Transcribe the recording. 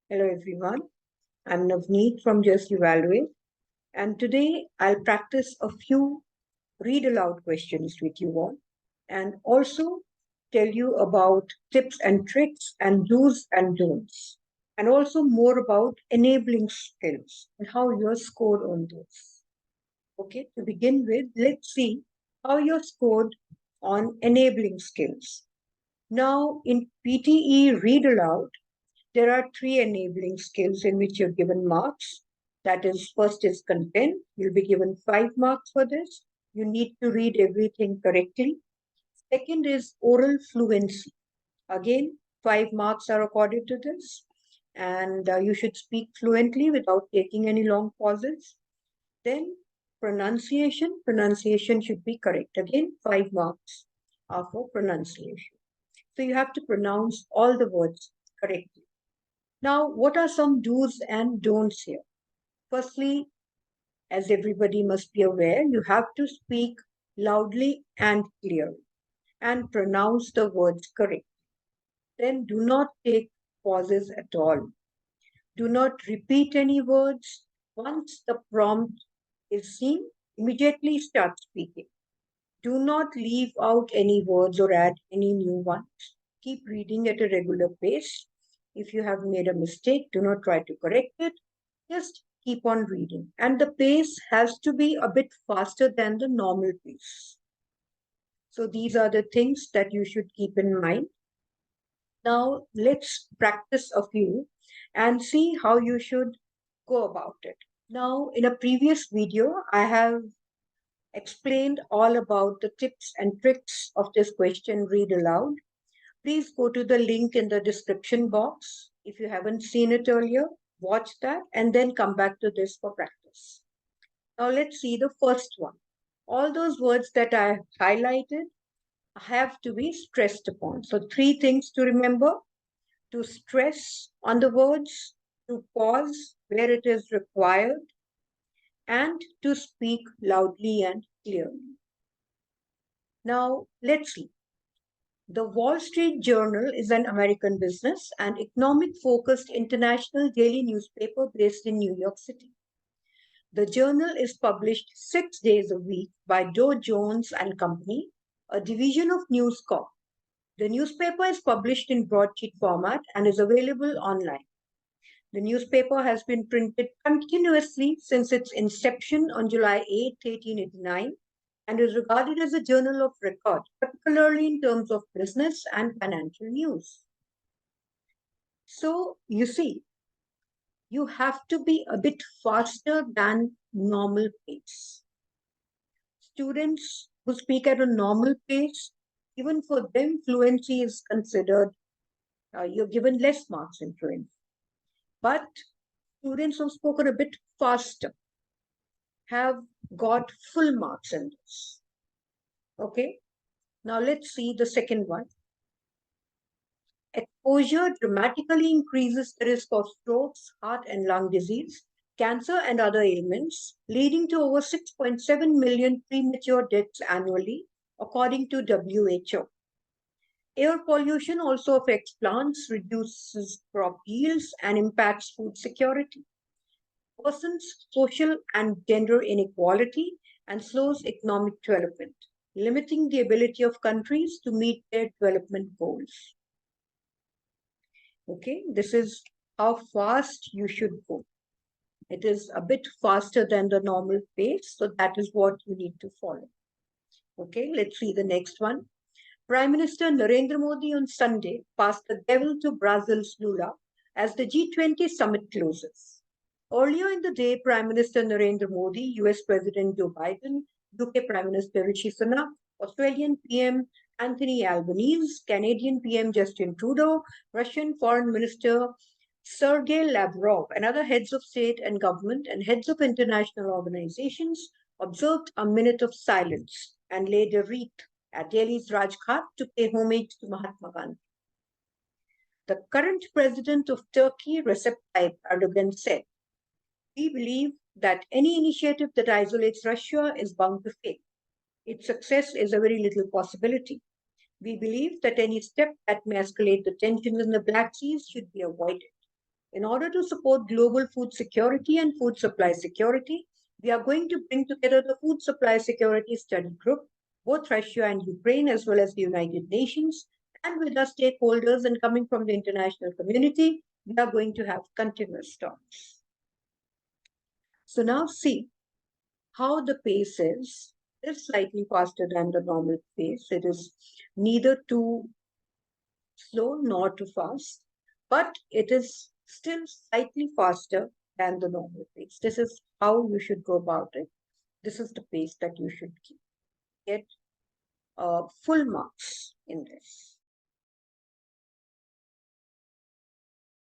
Hello everyone, I'm Navneet from Just Evaluate, and today I'll practice a few read aloud questions with you all and also tell you about tips and tricks and do's and don'ts, and also more about enabling skills and how you're scored on those. Okay, to begin with, let's see how you're scored on enabling skills. Now, in PTE Read Aloud, there are three enabling skills in which you're given marks. That is, first is content. You'll be given 5 marks for this. You need to read everything correctly. Second is oral fluency. Again, 5 marks are accorded to this. And you should speak fluently without taking any long pauses. Then pronunciation. Pronunciation should be correct. Again, 5 marks are for pronunciation. So you have to pronounce all the words correctly. Now, what are some do's and don'ts here? Firstly, as everybody must be aware, you have to speak loudly and clearly and pronounce the words correctly. Then do not take pauses at all. Do not repeat any words. Once the prompt is seen, immediately start speaking. Do not leave out any words or add any new ones. Keep reading at a regular pace. If you have made a mistake, do not try to correct it. Just keep on reading. And the pace has to be a bit faster than the normal pace. So these are the things that you should keep in mind. Now let's practice a few and see how you should go about it. Now, in a previous video, I have explained all about the tips and tricks of this question read aloud. Please go to the link in the description box. If you haven't seen it earlier, watch that and then come back to this for practice. Now let's see the first one. All those words that I highlighted have to be stressed upon. So three things to remember: to stress on the words, to pause where it is required, and to speak loudly and clearly. Now let's see. The Wall Street Journal is an American business and economic focused international daily newspaper based in New York City. The journal is published 6 days a week by Dow Jones and Company, a division of News Corp. The newspaper is published in broadsheet format and is available online. The newspaper has been printed continuously since its inception on July 8, 1889, and is regarded as a journal of record, particularly in terms of business and financial news. So, you see, you have to be a bit faster than normal pace. Students who speak at a normal pace, even for them, fluency is considered, you're given less marks in fluency. But students who've spoken a bit faster have got full marks in this. Okay, now let's see the second one. Exposure dramatically increases the risk of strokes, heart and lung disease, cancer, and other ailments, leading to over 6.7 million premature deaths annually, according to WHO. Air pollution also affects plants, reduces crop yields, and impacts food security, worsens social and gender inequality, and slows economic development, limiting the ability of countries to meet their development goals. Okay, this is how fast you should go. It is a bit faster than the normal pace, so that is what you need to follow. Okay, let's see the next one. Prime Minister Narendra Modi on Sunday passed the devil to Brazil's Lula as the G20 summit closes. Earlier in the day, Prime Minister Narendra Modi, US President Joe Biden, UK Prime Minister Rishi Sunak, Australian PM Anthony Albanese, Canadian PM Justin Trudeau, Russian Foreign Minister Sergei Lavrov, and other heads of state and government and heads of international organizations observed a minute of silence and laid a wreath at Delhi's Rajghat to pay homage to Mahatma Gandhi. The current president of Turkey, Recep Tayyip Erdogan, said, "We believe that any initiative that isolates Russia is bound to fail. Its success is a very little possibility. We believe that any step that may escalate the tensions in the Black Sea should be avoided. In order to support global food security and food supply security, we are going to bring together the Food Supply Security Study Group, both Russia and Ukraine, as well as the United Nations, and with our stakeholders and coming from the international community, we are going to have continuous talks. So now see how the pace is. It is slightly faster than the normal pace. It is neither too slow nor too fast, but it is still slightly faster than the normal pace. This is how you should go about it. This is the pace that you should keep. Get full marks in this.